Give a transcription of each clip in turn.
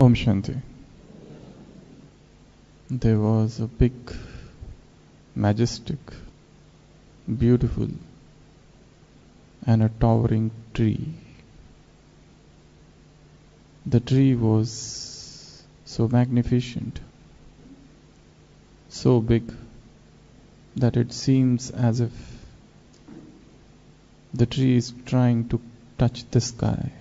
Om Shanti. There was a big, majestic, beautiful, and a towering tree. The tree was so magnificent, so big, that it seems as if the tree is trying to touch the sky.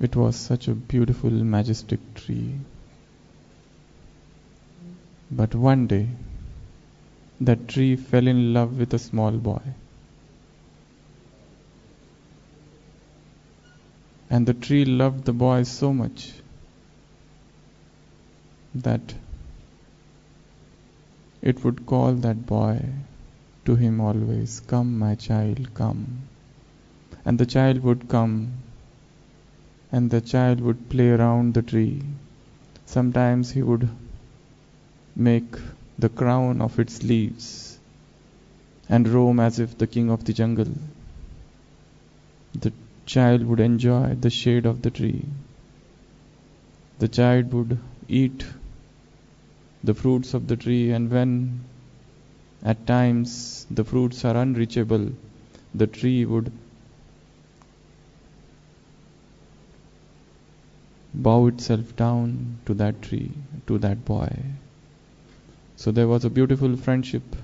It was such a beautiful, majestic tree. But one day, that tree fell in love with a small boy. And the tree loved the boy so much that it would call that boy to him always, "Come, my child, come." And the child would come, and the child would play around the tree. Sometimes he would make the crown of its leaves and roam as if the king of the jungle. The child would enjoy the shade of the tree. The child would eat the fruits of the tree, and when at times the fruits are unreachable, the tree would bow itself down to that tree, to that boy. So there was a beautiful friendship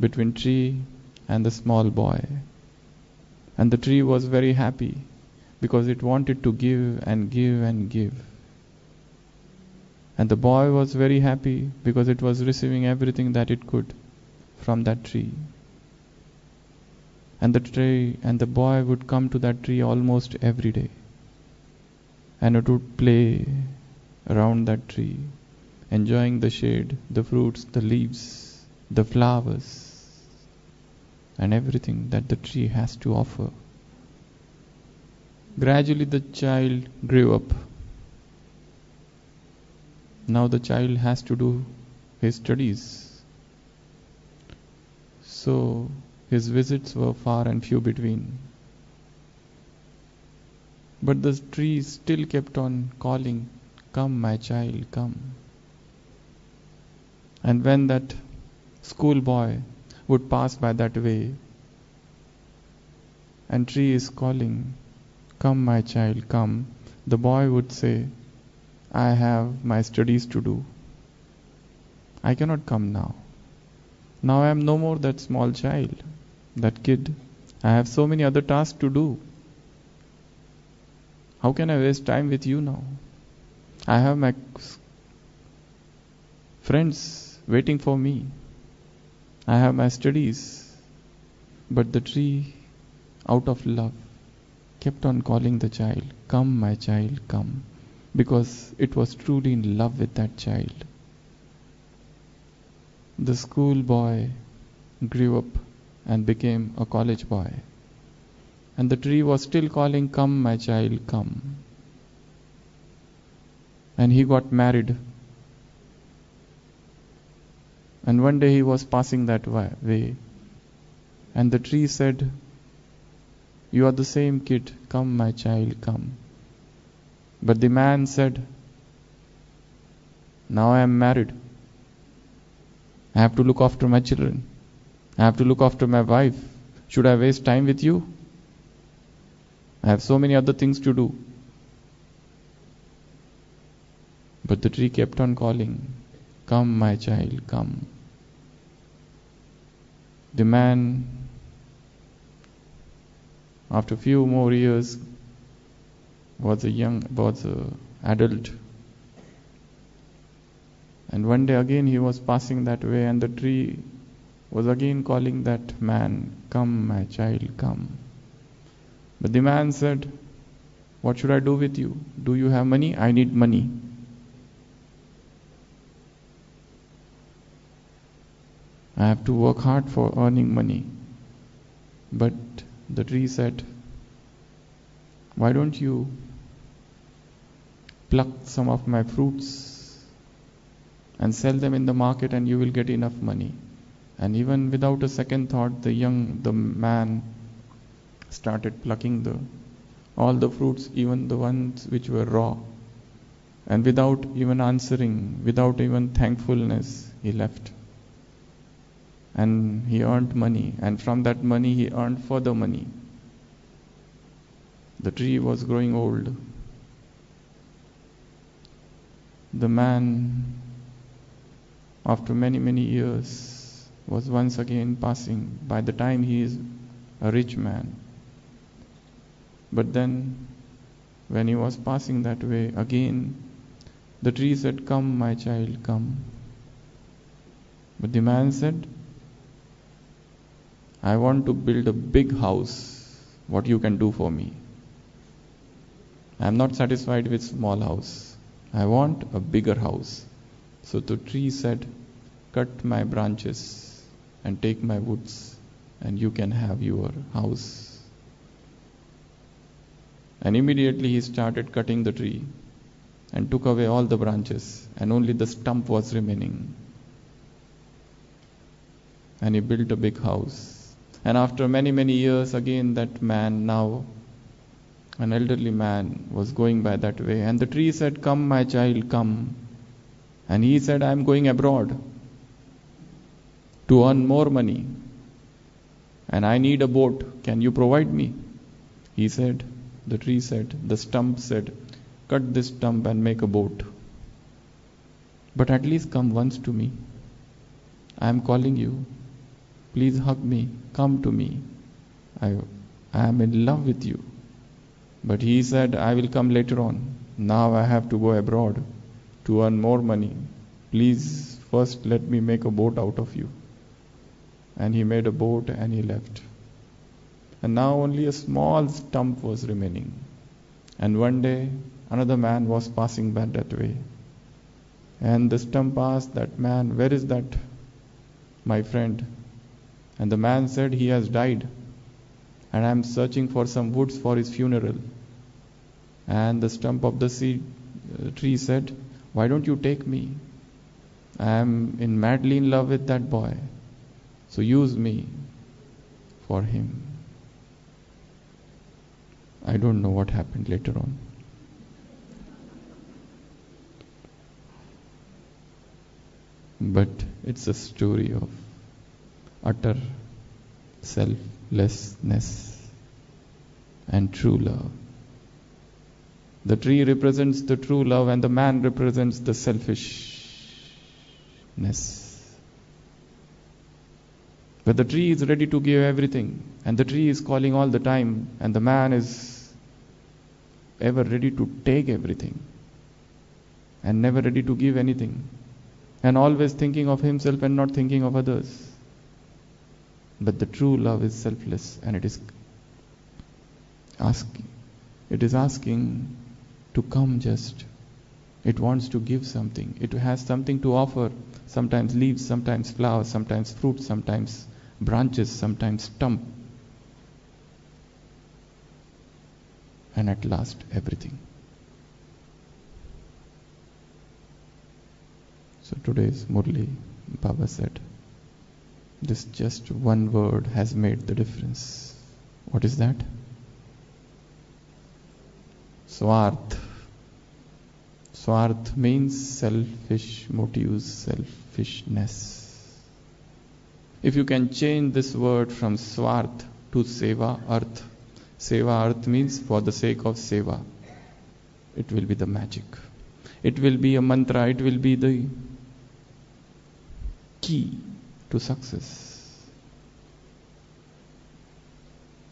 between tree and the small boy. And the tree was very happy because it wanted to give and give and give. And the boy was very happy because it was receiving everything that it could from that tree. And the boy would come to that tree almost every day. And it would play around that tree, enjoying the shade, the fruits, the leaves, the flowers, and everything that the tree has to offer. Gradually the child grew up. Now the child has to do his studies. So his visits were far and few between. But the tree still kept on calling, "Come, my child, come." And when that schoolboy would pass by that way, and tree is calling, "Come, my child, come," the boy would say, "I have my studies to do. I cannot come now. Now I am no more that small child, that kid. I have so many other tasks to do. How can I waste time with you now? I have my friends waiting for me. I have my studies." But the tree, out of love, kept on calling the child, "Come, my child, come," because it was truly in love with that child. The schoolboy grew up and became a college boy. And the tree was still calling, "Come, my child, come." And he got married. And one day he was passing that way. And the tree said, "You are the same kid. Come, my child, come." But the man said, "Now I am married. I have to look after my children. I have to look after my wife. Should I waste time with you? I have so many other things to do." But the tree kept on calling, "Come, my child, come." The man, after few more years, was a adult. And one day again he was passing that way, and the tree was again calling that man, "Come, my child, come." But the man said, "What should I do with you? Do you have money? I need money." "I have to work hard for earning money." But the tree said, "Why don't you pluck some of my fruits and sell them in the market, and you will get enough money." And even without a second thought, the man started plucking all the fruits, even the ones which were raw. And without even answering, without even thankfulness, he left. And he earned money, and from that money he earned further money. The tree was growing old. The man, after many, many years, was once again passing. By the time he is a rich man. But then, when he was passing that way, again, the tree said, "Come, my child, come." But the man said, "I want to build a big house. What you can do for me? I am not satisfied with small house. I want a bigger house." So the tree said, "Cut my branches and take my woods, and you can have your house." And immediately he started cutting the tree and took away all the branches, and only the stump was remaining. And he built a big house. And after many, many years, again that man, now an elderly man, was going by that way. And the tree said, "Come, my child, come." And he said, "I am going abroad to earn more money. And I need a boat. Can you provide me?" The tree said, the stump said, "Cut this stump and make a boat. But at least come once to me. I am calling you. Please hug me. Come to me. I am in love with you." But he said, "I will come later on. Now I have to go abroad to earn more money. Please first let me make a boat out of you." And he made a boat and he left. And now only a small stump was remaining. And one day another man was passing by that way. And the stump asked that man, "Where is that, my friend?" And the man said, "He has died, and I am searching for some woods for his funeral." And the stump of the tree said, "Why don't you take me? I am madly in love with that boy. So use me for him." I don't know what happened later on. But it's a story of utter selflessness and true love. The tree represents the true love, and the man represents the selfishness. But the tree is ready to give everything, and the tree is calling all the time, and the man is ever ready to take everything and never ready to give anything, and always thinking of himself and not thinking of others. But the true love is selfless, and it is asking to come just. It wants to give something. It has something to offer. Sometimes leaves, sometimes flowers, sometimes fruit, sometimes branches, sometimes stump. And at last, everything. So today's Murli, Baba said, this just one word has made the difference. What is that? Swarth. Swarth means selfish motives, selfishness. If you can change this word from Swarth to Seva Arth. Seva Arth means for the sake of Seva. It will be the magic. It will be a mantra. It will be the key to success.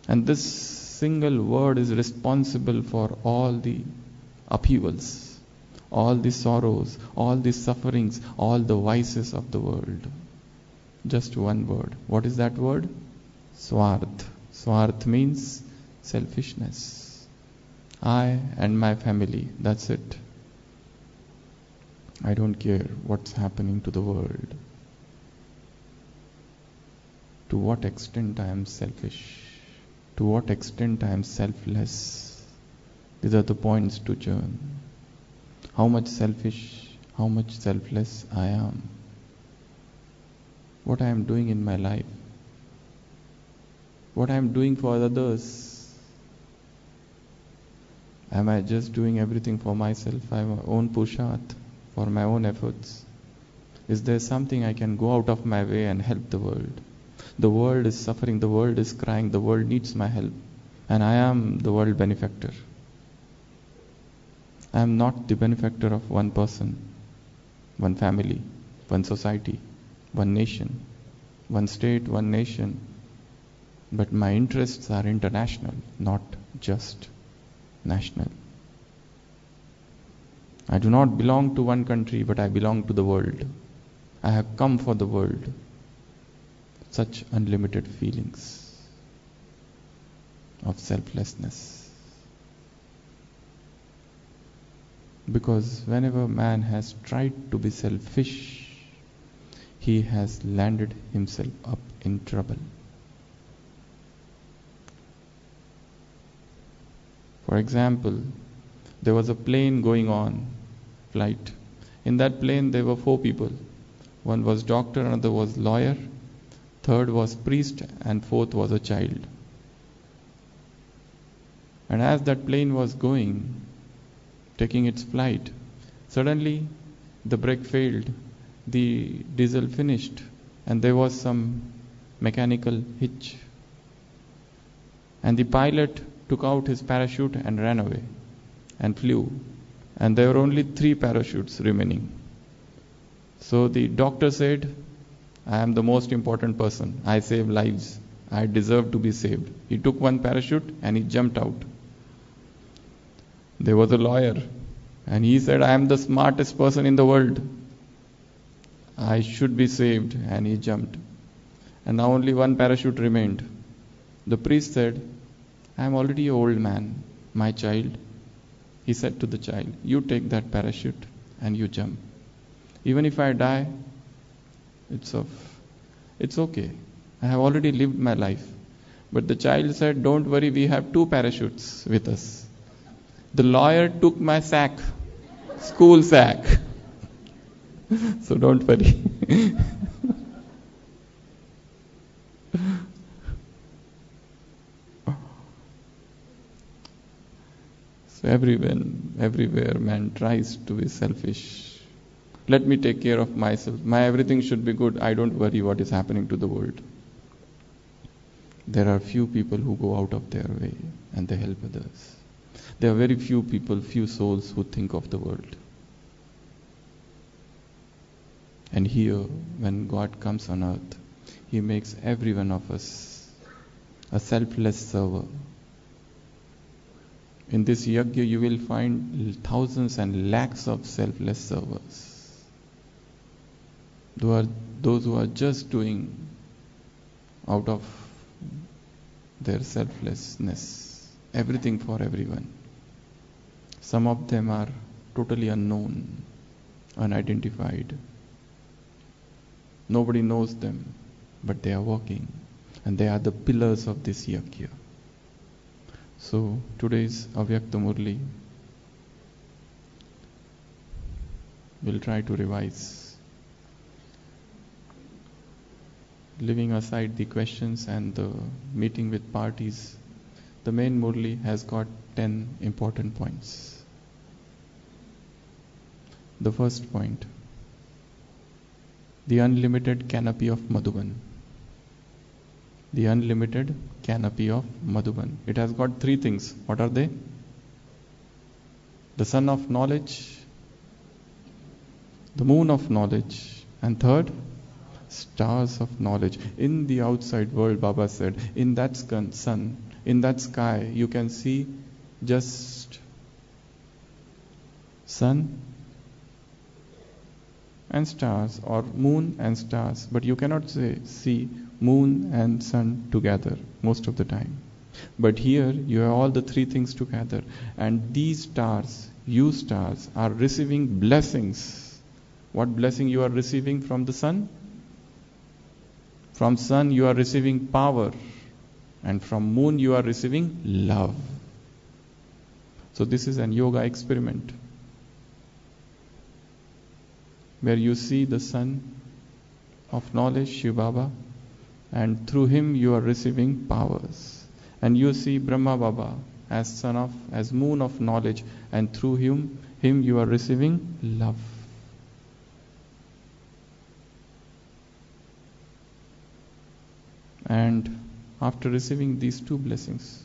And this single word is responsible for all the upheavals, all the sorrows, all the sufferings, all the vices of the world. Just one word. What is that word? Swarth. Swarth means selfishness. I and my family, that's it. I don't care what's happening to the world. To what extent I am selfish? To what extent I am selfless? These are the points to churn. How much selfish, how much selfless I am. What I am doing in my life. What I am doing for others. Am I just doing everything for myself, for my own pushat, for my own efforts? Is there something I can go out of my way and help the world? The world is suffering, the world is crying, the world needs my help. And I am the world benefactor. I am not the benefactor of one person, one family, one society, one nation, one state, one nation. But my interests are international, not just national. I do not belong to one country, but I belong to the world. I have come for the world. Such unlimited feelings of selflessness. Because whenever man has tried to be selfish, he has landed himself up in trouble. For example, there was a plane going on, flight. In that plane there were 4 people. One was doctor, another was lawyer, third was priest, and fourth was a child. And as that plane was going, taking its flight, suddenly the brake failed, the diesel finished, and there was some mechanical hitch. And the pilot took out his parachute and ran away and flew. And there were only 3 parachutes remaining. So the doctor said, I am the most important person. I save lives. I deserve to be saved. He took one parachute and he jumped out. There was a lawyer and he said, I am the smartest person in the world. I should be saved, and he jumped. And now only one parachute remained. The priest said, I am already an old man, my child. He said to the child, you take that parachute and you jump. Even if I die, it's okay. I have already lived my life. But the child said, don't worry, we have 2 parachutes with us. The lawyer took my sack, school sack. So don't worry. So everywhere man tries to be selfish. Let me take care of myself. My everything should be good. I don't worry what is happening to the world. There are few people who go out of their way and they help others. There are very few people, few souls who think of the world. And here, when God comes on earth, He makes every one of us a selfless server. In this yajna, you will find thousands and lakhs of selfless servers. Those who are just doing out of their selflessness, everything for everyone. Some of them are totally unknown, unidentified. Nobody knows them, but they are working, and they are the pillars of this yajna. So today's Avyakta Murli, we'll try to revise. Leaving aside the questions and the meeting with parties, the main Murli has got 10 important points. The first point, the unlimited canopy of Madhuban. The unlimited canopy of Madhuban. It has got 3 things. What are they? The sun of knowledge, the moon of knowledge, and third, stars of knowledge. In the outside world, Baba said, in that sun, in that sky, you can see just sun and stars, or moon and stars, but you cannot see moon and sun together most of the time. But here you have all the 3 things together, and these stars, you stars, are receiving blessings. What blessing you are receiving from the sun? From sun you are receiving power, and from moon you are receiving love. So this is an yoga experiment, where you see the sun of knowledge, Shiv Baba, and through him you are receiving powers. And you see Brahma Baba, as moon of knowledge, and through him you are receiving love. And after receiving these two blessings,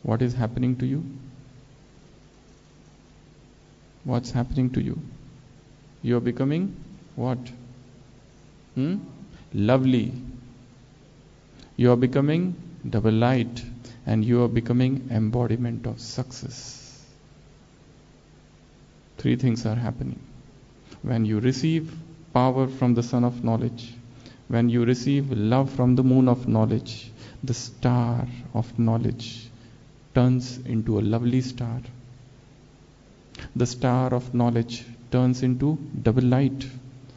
what is happening to you? What's happening to you? You are becoming what? Lovely. You are becoming double light, and you are becoming embodiment of success. Three things are happening. When you receive power from the Sun of Knowledge, when you receive love from the Moon of Knowledge, the star of knowledge turns into a lovely star. The star of knowledge turns into double light.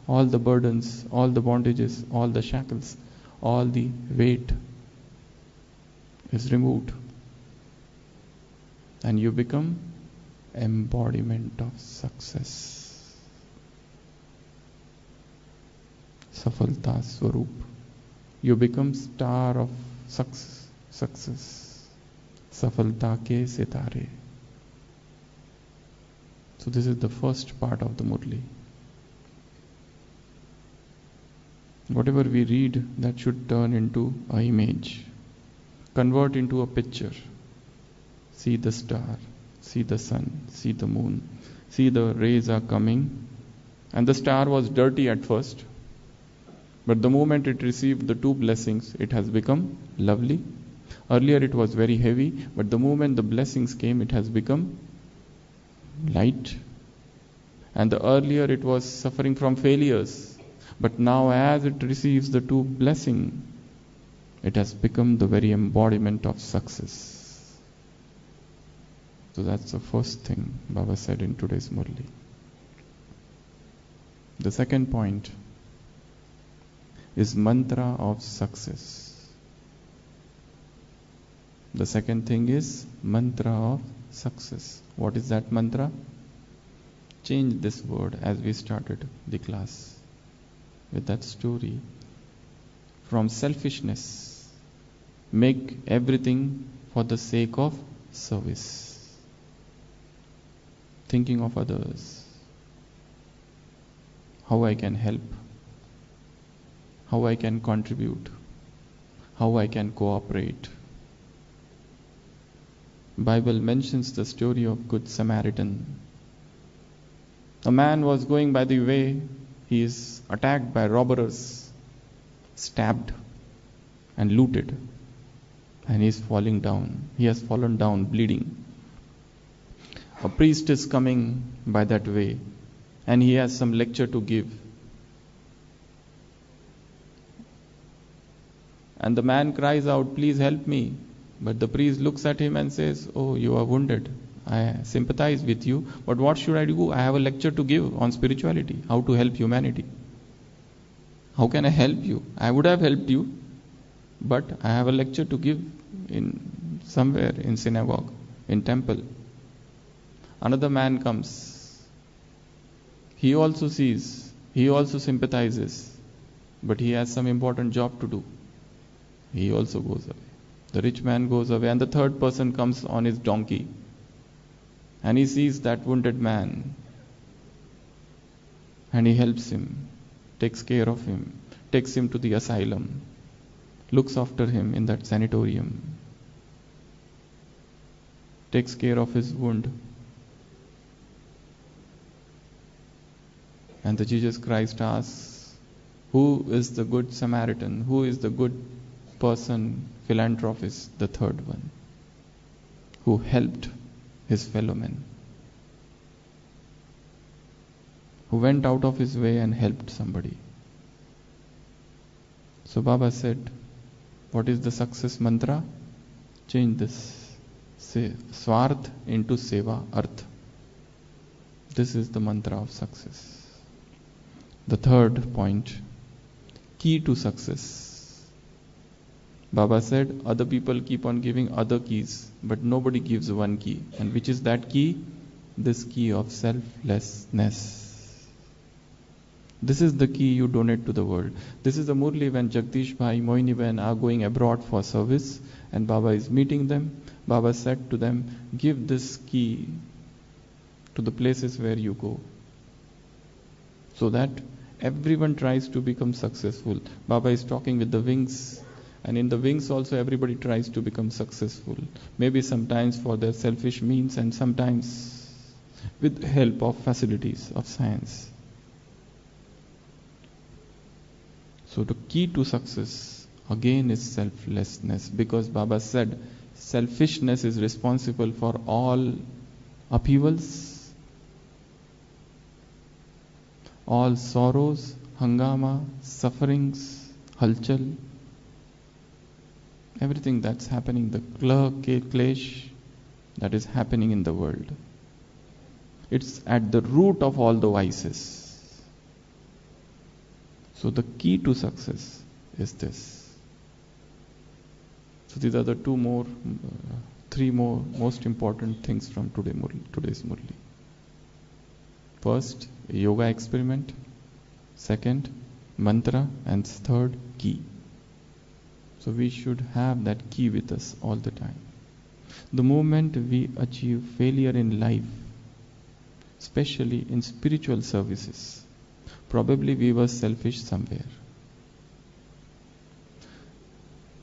All the burdens, all the bondages, all the shackles, all the weight is removed. And you become embodiment of success. Safalta Swarup. You become star of success. Safalta ke sitare. So this is the first part of the Murli. Whatever we read, that should turn into an image, convert into a picture. See the star, see the sun, see the moon, see the rays are coming. And the star was dirty at first, but the moment it received the two blessings, it has become lovely. Earlier it was very heavy, but the moment the blessings came, it has become light. And the earlier it was suffering from failures, but now as it receives the two blessing, it has become the very embodiment of success. So that's the first thing Baba said in today's Murli. The second point is mantra of success. The second thing is mantra of success. What is that mantra? Change this word as we started the class with that story. From selfishness, make everything for the sake of service. Thinking of others. How I can help. How I can contribute. How I can cooperate. Bible mentions the story of Good Samaritan. A man was going by the way. He is attacked by robbers, stabbed and looted, and he is falling down. He has fallen down bleeding. A priest is coming by that way, and he has some lecture to give. And the man cries out, "Please help me." But the priest looks at him and says, "Oh, you are wounded. I sympathize with you, but what should I do? I have a lecture to give on spirituality, how to help humanity. How can I help you? I would have helped you, but I have a lecture to give in somewhere in synagogue, in temple." Another man comes. He also sees, he also sympathizes, but he has some important job to do. He also goes away. The rich man goes away, and the third person comes on his donkey. And he sees that wounded man. And he helps him, takes care of him, takes him to the asylum, looks after him in that sanatorium, takes care of his wound. And the Jesus Christ asks, who is the good Samaritan? Who is the good person, philanthropist, the third one, who helped his fellow men, who went out of his way and helped somebody? So Baba said, what is the success mantra? Change this. Swarth into Seva, Arth. This is the mantra of success. The third point, key to success. Baba said, other people keep on giving other keys, but nobody gives one key. And which is that key? This key of selflessness. This is the key you donate to the world. This is the Murli when Jagdish Bhai, Moini Ben are going abroad for service, and Baba is meeting them. Baba said to them, give this key to the places where you go, so that everyone tries to become successful. Baba is talking with the wings, and in the wings also everybody tries to become successful. Maybe sometimes for their selfish means, and sometimes with the help of facilities of science. So the key to success again is selflessness, because Baba said selfishness is responsible for all upheavals, all sorrows, hangama, sufferings, halchal, everything that's happening, the clash that is happening in the world. It's at the root of all the vices. So the key to success is this. So these are the three more most important things from today's Murli. First, yoga experiment. Second, mantra. And third, key. So we should have that key with us all the time. The moment we achieve failure in life, especially in spiritual services, probably we were selfish somewhere.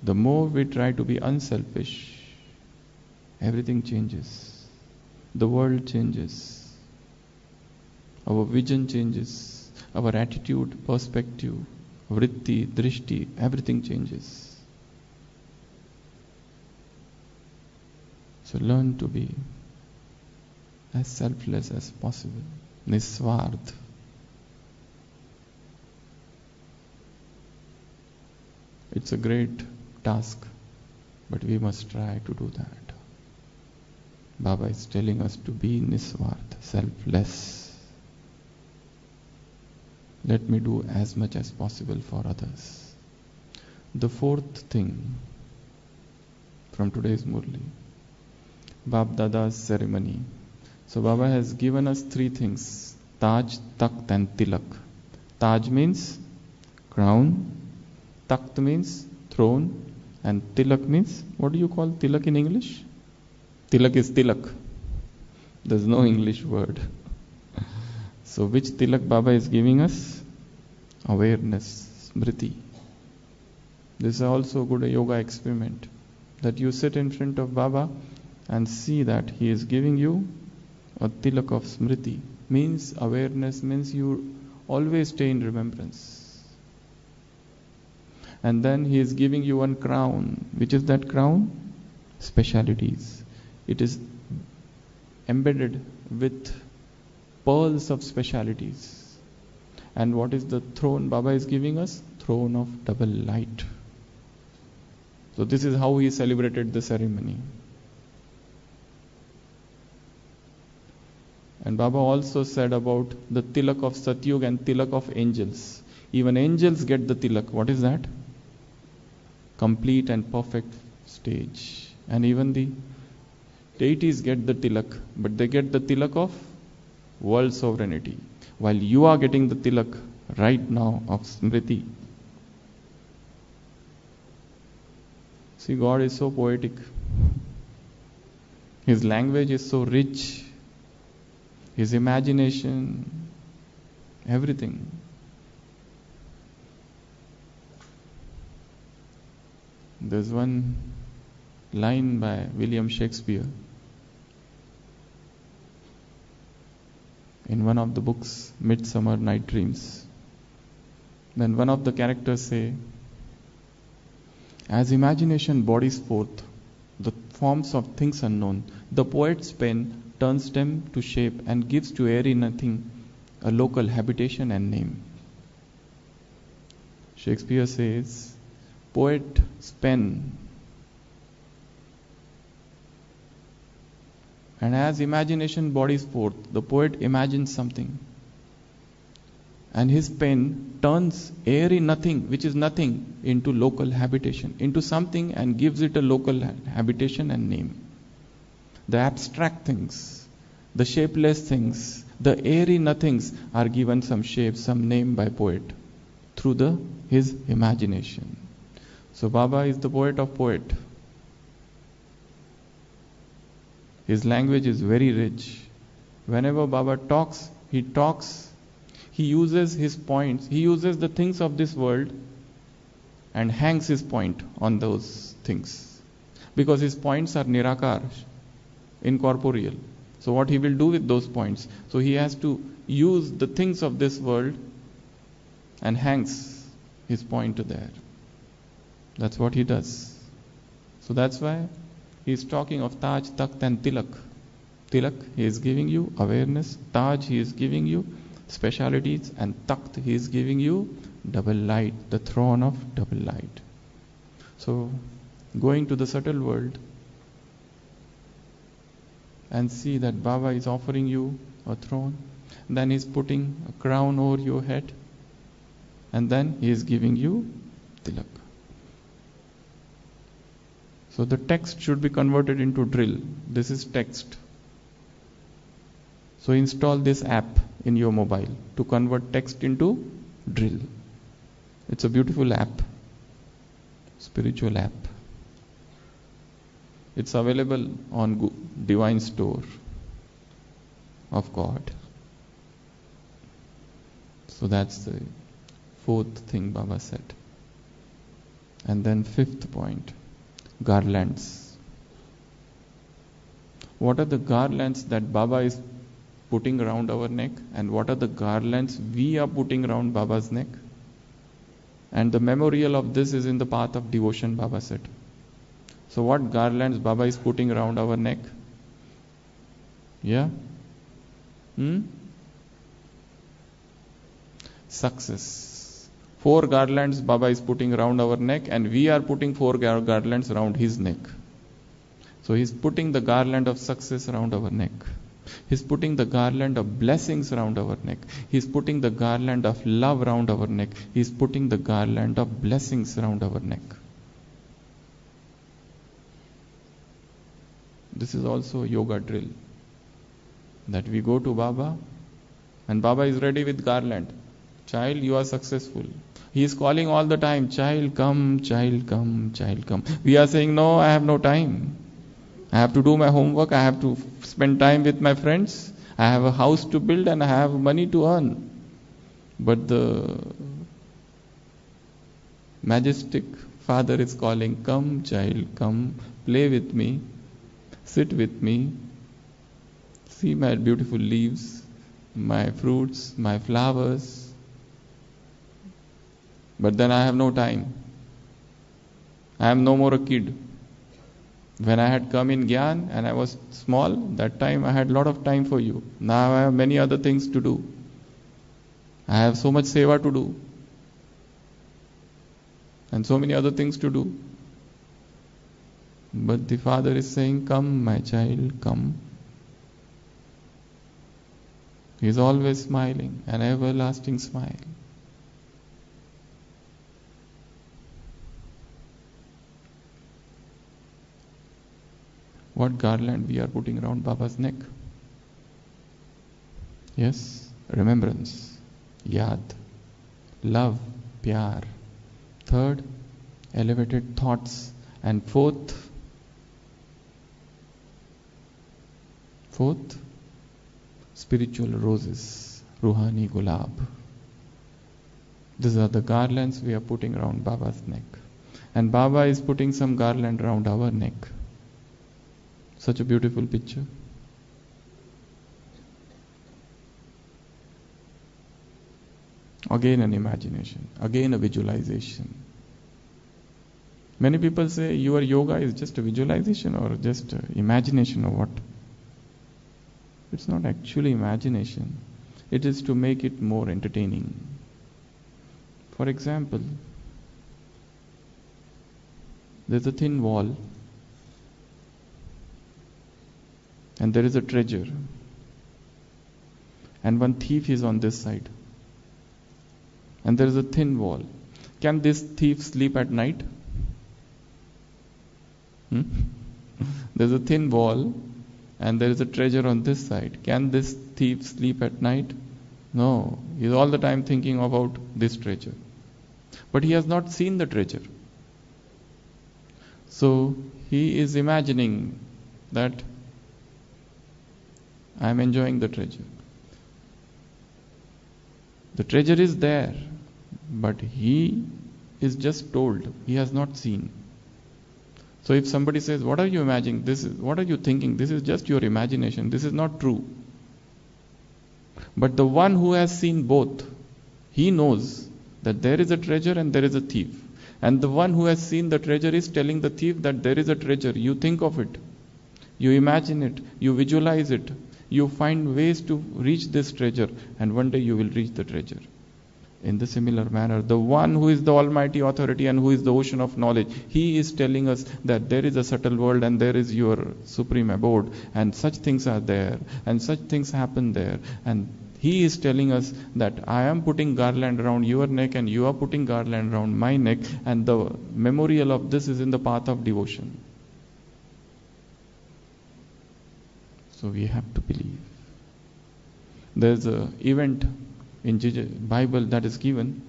The more we try to be unselfish, everything changes. The world changes. Our vision changes. Our attitude, perspective, vritti, drishti, everything changes. So learn to be as selfless as possible. Niswardh. It's a great task, but we must try to do that. Baba is telling us to be niswardh, selfless. Let me do as much as possible for others. The fourth thing from today's Murli, Bab Dada's ceremony. So Baba has given us three things: Taj, Takht and Tilak. Taj means crown, Takht means throne, and Tilak means, what do you call Tilak in English? Tilak is Tilak. There's no English word. So which Tilak Baba is giving us? Awareness, Smriti. This is also good a yoga experiment, that you sit in front of Baba and see that he is giving you a Tilak of Smriti. Means awareness, means you always stay in remembrance. And then he is giving you one crown. Which is that crown? Specialities. It is embedded with pearls of specialities. And what is the throne Baba is giving us? Throne of double light. So this is how he celebrated the ceremony. And Baba also said about the Tilak of Satyug and Tilak of angels. Even angels get the Tilak. What is that? Complete and perfect stage. And even the deities get the Tilak, but they get the Tilak of world sovereignty, while you are getting the Tilak right now of Smriti. See, God is so poetic. His language is so rich. His imagination, everything. There's one line by William Shakespeare in one of the books, Midsummer Night Dreams. Then one of the characters say, as imagination bodies forth the forms of things unknown, the poet's pen turns them to shape and gives to airy nothing a local habitation and name. Shakespeare says, poet's pen, and as imagination bodies forth, the poet imagines something, and his pen turns airy nothing, which is nothing, into local habitation, into something, and gives it a local habitation and name. The abstract things, the shapeless things, the airy nothings are given some shape, some name by poet through his imagination. So Baba is the poet of poet. His language is very rich. Whenever Baba talks, he uses his points, he uses the things of this world and hangs his point on those things. Because his points are nirakar, incorporeal. So what he will do with those points? So he has to use the things of this world and hangs his point there. That's what he does. So that's why he is talking of Taj, Takht and Tilak. Tilak, he is giving you awareness. Taj, he is giving you specialities. And Takht, he is giving you double light, the throne of double light. So, going to the subtle world and see that Baba is offering you a throne. Then he is putting a crown over your head. And then he is giving you Tilak. So the text should be converted into drill. This is text. So install this app in your mobile to convert text into drill. It's a beautiful app. Spiritual app. It's available on Divine Store of God. So that's the fourth thing Baba said. And then fifth point. Garlands. What are the garlands that Baba is putting around our neck, and what are the garlands we are putting around Baba's neck? And the memorial of this is in the path of devotion, Baba said. So what garlands Baba is putting around our neck? Yeah? Success. 4 garlands Baba is putting around our neck, and we are putting 4 garlands around his neck. So he's putting the garland of success around our neck. He's putting the garland of blessings around our neck. He's putting the garland of love around our neck. He's putting the garland of blessings around our neck. This is also a yoga drill. That we go to Baba, and Baba is ready with garland. Child, you are successful. He is calling all the time, child come, child come, child come. We are saying, no, I have no time. I have to do my homework. I have to spend time with my friends. I have a house to build and I have money to earn. But the majestic Father is calling, come, child, come, play with me, sit with me, see my beautiful leaves, my fruits, my flowers. But then I have no time. I am no more a kid. When I had come in Gyan and I was small, that time I had a lot of time for you. Now I have many other things to do. I have so much seva to do. And so many other things to do. But the Father is saying, come my child, come. He is always smiling, an everlasting smile. What garland we are putting around Baba's neck? Yes, remembrance, yad, love, pyar. Third, elevated thoughts. And fourth, spiritual roses, Ruhani Gulab. These are the garlands we are putting around Baba's neck. And Baba is putting some garland around our neck. Such a beautiful picture. Again an imagination, again a visualization. Many people say your yoga is just a visualization or just imagination or what? It's not actually imagination. It is to make it more entertaining. For example, there's a thin wall and there is a treasure. And one thief is on this side. And there is a thin wall. Can this thief sleep at night? There's a thin wall and there is a treasure on this side. Can this thief sleep at night? No. He's all the time thinking about this treasure. But he has not seen the treasure. So he is imagining that I am enjoying the treasure. The treasure is there, but he is just told. He has not seen. So if somebody says, what are you imagining? What are you thinking? This is just your imagination. This is not true. But the one who has seen both, he knows that there is a treasure and there is a thief. And the one who has seen the treasure is telling the thief that there is a treasure. You think of it. You imagine it. You visualize it. You find ways to reach this treasure. And one day you will reach the treasure. In the similar manner, the one who is the Almighty Authority and who is the ocean of knowledge, he is telling us that there is a subtle world and there is your supreme abode, and such things are there, and such things happen there. And he is telling us that I am putting garland around your neck and you are putting garland around my neck, and the memorial of this is in the path of devotion. So we have to believe. There's an event in Bible that is given.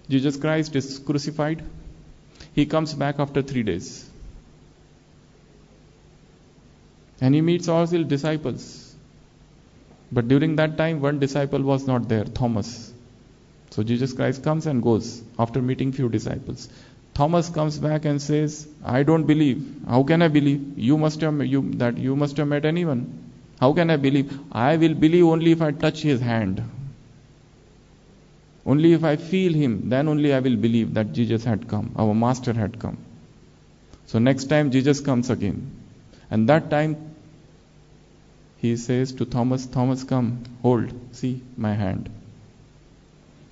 Jesus Christ is crucified. He comes back after 3 days. And he meets all his disciples. But during that time, one disciple was not there, Thomas. So Jesus Christ comes and goes after meeting few disciples. Thomas comes back and says, I don't believe. How can I believe? You must have met anyone. How can I believe? I will believe only if I touch his hand. Only if I feel him, then only I will believe that Jesus had come, our master had come. So next time Jesus comes again. And that time he says to Thomas, Thomas, come, hold, see my hand.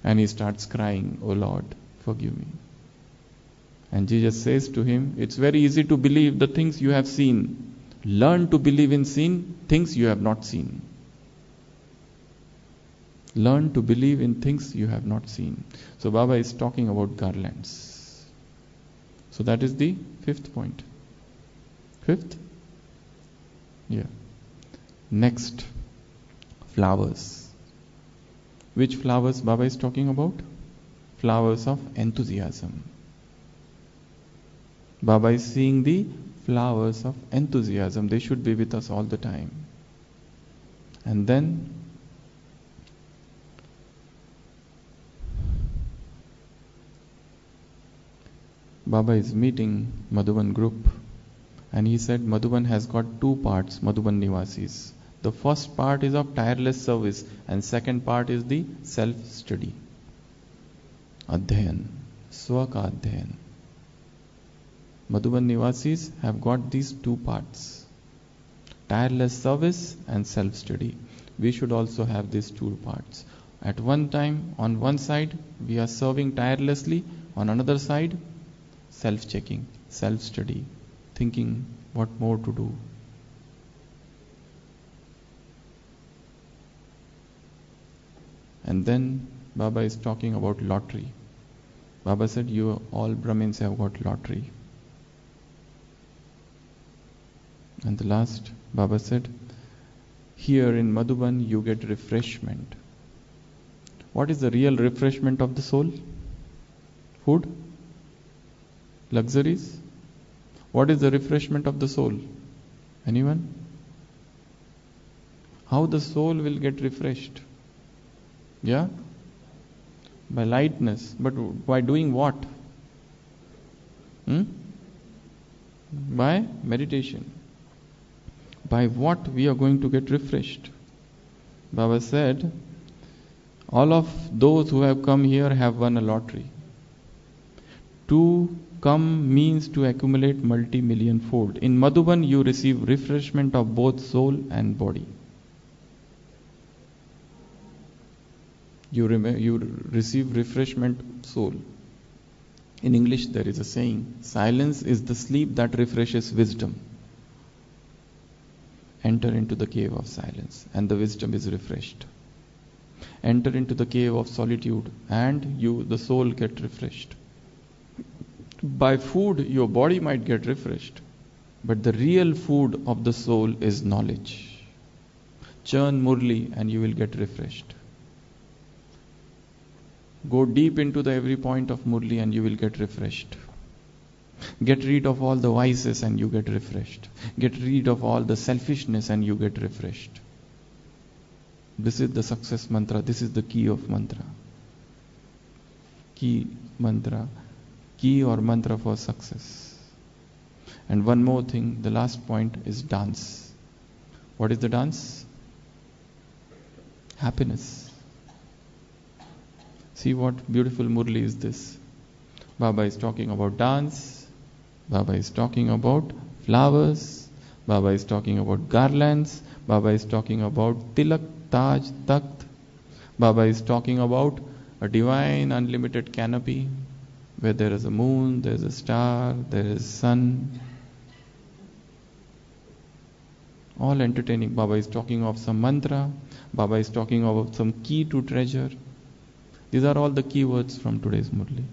And he starts crying, oh Lord, forgive me. And Jesus says to him, it's very easy to believe the things you have seen. Learn to believe in things you have not seen. Learn to believe in things you have not seen. So Baba is talking about garlands. So that is the 5th point. 5th? Yeah. Next, flowers. Which flowers Baba is talking about? Flowers of enthusiasm. Baba is seeing the flowers of enthusiasm. They should be with us all the time. And then Baba is meeting Madhuban group, and he said Madhuban has got 2 parts, Madhuban Nivasis. The first part is of tireless service, and second part is the self-study. Adhyayan, Swaka Adhyayan. Madhuban Nivasis have got these 2 parts, tireless service and self-study. We should also have these 2 parts. At one time, on one side, we are serving tirelessly, on another side, self-checking, self-study, thinking what more to do. And then Baba is talking about lottery. Baba said, you all Brahmins have got lottery. And the last, Baba said, here in Madhuban you get refreshment. What is the real refreshment of the soul? Food? Luxuries? What is the refreshment of the soul? Anyone? How the soul will get refreshed? Yeah? By lightness. But by doing what? By meditation. By what we are going to get refreshed? Baba said, all of those who have come here have won a lottery. To come means to accumulate multi-million fold. In Madhuban you receive refreshment of both soul and body. You receive refreshment soul. In English there is a saying, silence is the sleep that refreshes wisdom. Enter into the cave of silence and the wisdom is refreshed. Enter into the cave of solitude and the soul get refreshed. By food your body might get refreshed, but the real food of the soul is knowledge. Churn Murli and you will get refreshed. Go deep into the every point of Murli and you will get refreshed. Get rid of all the vices and you get refreshed. Get rid of all the selfishness and you get refreshed. This is the success mantra. This is the key of mantra. Key mantra. Key or mantra for success. And one more thing, the last point is dance. What is the dance? Happiness. See what beautiful Murli is this. Baba is talking about dance. Baba is talking about flowers. Baba is talking about garlands. Baba is talking about tilak, taj, takht. Baba is talking about a divine unlimited canopy where there is a moon, there is a star, there is sun. All entertaining. Baba is talking of some mantra. Baba is talking about some key to treasure. These are all the key words from today's Murli.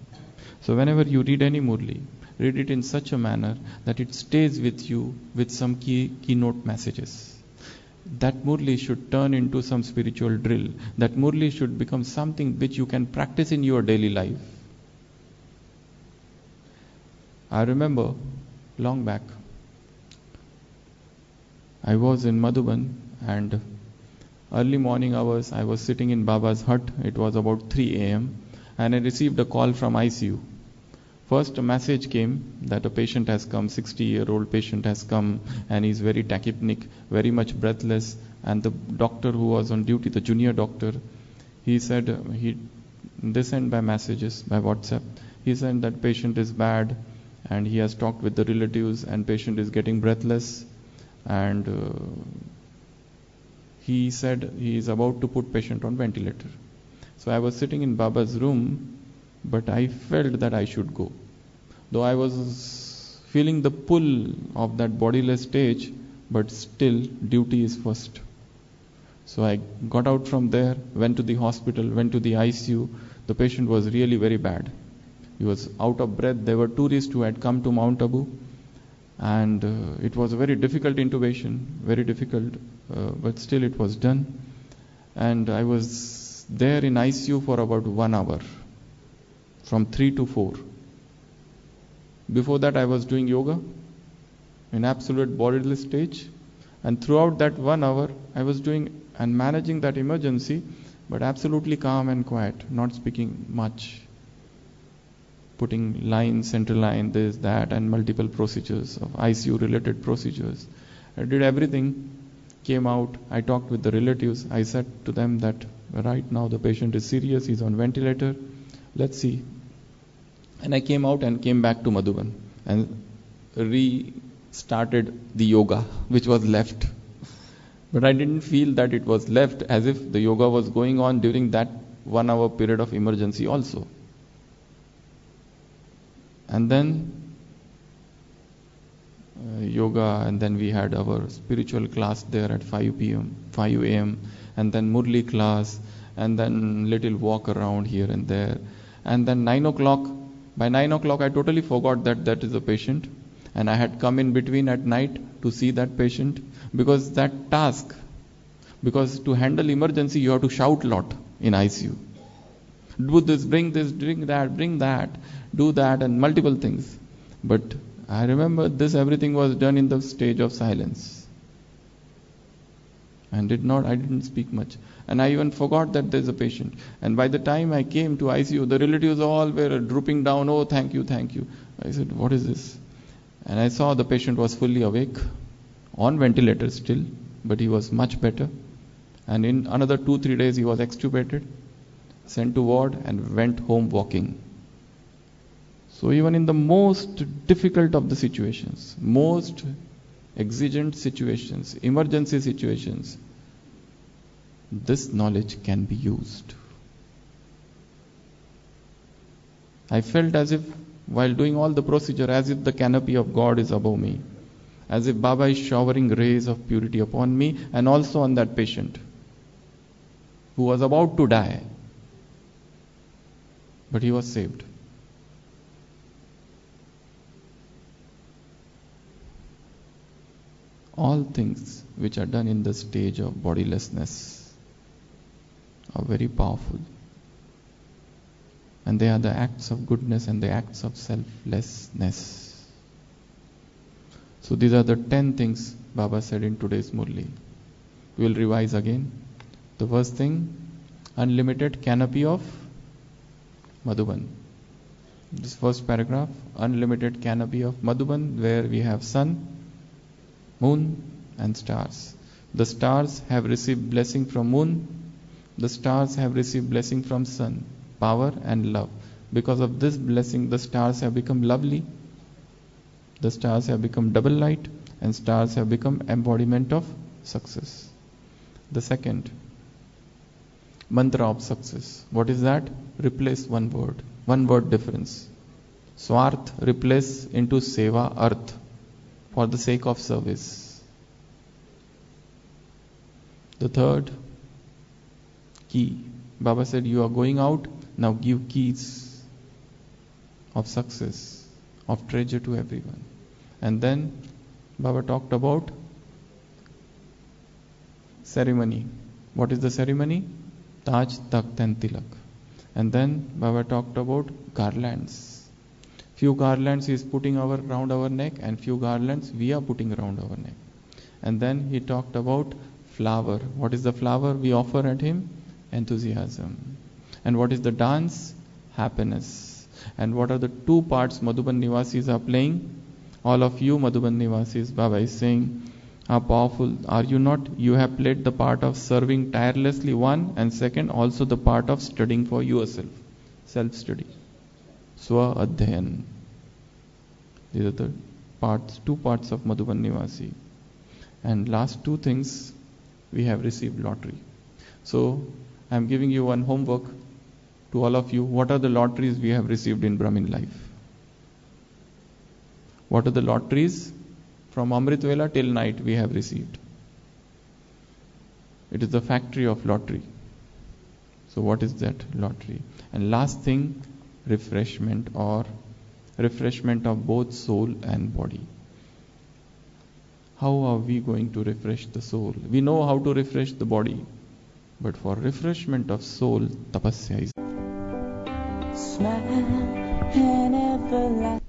So whenever you read any Murli, read it in such a manner that it stays with you with some keynote messages. That Murli should turn into some spiritual drill. That Murli should become something which you can practice in your daily life. I remember long back, I was in Madhuban and early morning hours I was sitting in Baba's hut. It was about 3 a.m. and I received a call from ICU. First a message came that a patient has come, 60-year-old patient has come and he's very tachypnic, very much breathless, and the doctor who was on duty, the junior doctor, he said, they sent by messages, by WhatsApp, he said that patient is bad and he has talked with the relatives and patient is getting breathless and he said he is about to put patient on ventilator. So I was sitting in Baba's room, but I felt that I should go. Though I was feeling the pull of that bodiless stage, but still duty is first. So I got out from there, went to the hospital, went to the ICU. The patient was really very bad. He was out of breath. There were tourists who had come to Mount Abu. And it was a very difficult intubation, very difficult, but still it was done. And I was there in ICU for about 1 hour, from 3 to 4. Before that I was doing yoga in absolute bodiless stage. And throughout that 1 hour, I was doing and managing that emergency, but absolutely calm and quiet, not speaking much. Putting line, central line, this, that, and multiple procedures of ICU related procedures. I did everything, came out, I talked with the relatives. I said to them that right now the patient is serious, he's on ventilator, let's see. And I came out and came back to Madhuban and restarted the yoga which was left. But I didn't feel that it was left, as if the yoga was going on during that 1 hour period of emergency also. And then yoga, and then we had our spiritual class there at 5 a.m. and then Murli class, and then little walk around here and there. And then 9 o'clock, by 9 o'clock I totally forgot that that is a patient, and I had come in between at night to see that patient, because that task, because to handle emergency you have to shout a lot in ICU. Do this, bring that, do that, and multiple things. But I remember this, everything was done in the stage of silence. And I didn't speak much. And I even forgot that there's a patient. And by the time I came to ICU, the relatives all were drooping down, oh, thank you. I said, what is this? And I saw the patient was fully awake, on ventilator still, but he was much better. And in another 2-3 days he was extubated, sent to ward, and went home walking. So even in the most difficult of the situations, most exigent situations, emergency situations, this knowledge can be used. I felt as if while doing all the procedure, as if the canopy of God is above me, as if Baba is showering rays of purity upon me and also on that patient who was about to die. But he was saved. All things which are done in the stage of bodilessness are very powerful. And they are the acts of goodness and the acts of selflessness. So these are the 10 things Baba said in today's Murli. We will revise again. The first thing, unlimited canopy of Madhuban. This first paragraph, unlimited canopy of Madhuban, where we have sun, moon and stars. The stars have received blessing from moon. The stars have received blessing from sun, power and love. Because of this blessing, the stars have become lovely. The stars have become double light, and stars have become embodiment of success. The second, mantra of success. What is that? Replace one word difference. Swarth replace into seva, arth, for the sake of service. The third, key. Baba said, you are going out, now give keys of success, of treasure to everyone. And then Baba talked about ceremony. What is the ceremony? Taj, Takht and Tilak. And then Baba talked about garlands. Few garlands he is putting around our neck, and few garlands we are putting around our neck. And then he talked about flower. What is the flower we offer at him? Enthusiasm. And what is the dance? Happiness. And what are the two parts Madhuban Nivasis are playing? All of you Madhuban Nivasis, Baba is saying, are powerful. Are you not? You have played the part of serving tirelessly, one, and second, also the part of studying for yourself. Self-study. Swa Adhyayan. These are the parts, two parts of Madhuban Nivasi. And last two things, we have received lottery. So, I am giving you one homework to all of you. What are the lotteries we have received in Brahmin life? What are the lotteries from Amrit Vela till night we have received? It is the factory of lottery. So what is that lottery? And last thing, refreshment, or refreshment of both soul and body. How are we going to refresh the soul? We know how to refresh the body, but for refreshment of soul, tapasya is. Smile and everlasting.